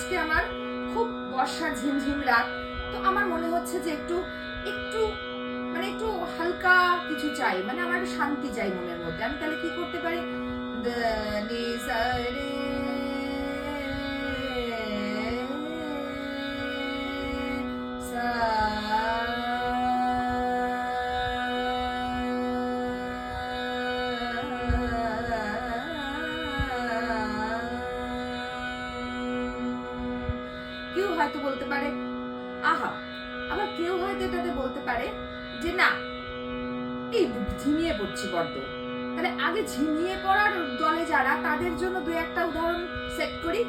আজকে আমার খুব বর্ষার ঝিমঝিম রাত, তো আমার মনে হচ্ছে যে একটু একটু মানে একটু হালকা কিছু চাই, মানে আমার একটু শান্তি চাই মনের মধ্যে। আমি তাহলে কি করতে পারি? দ নি সা রে সা, কেউ হয়তো বলতে পারে আহা, আবার কেউ হয়তো এটাতে বলতে পারে যে না, এই ঝিমিয়ে পড়ছি বড্ড। তাহলে আগে ঝিমিয়ে পড়ার দলে যারা, তাদের জন্য দু একটা উদাহরণ সেট করি।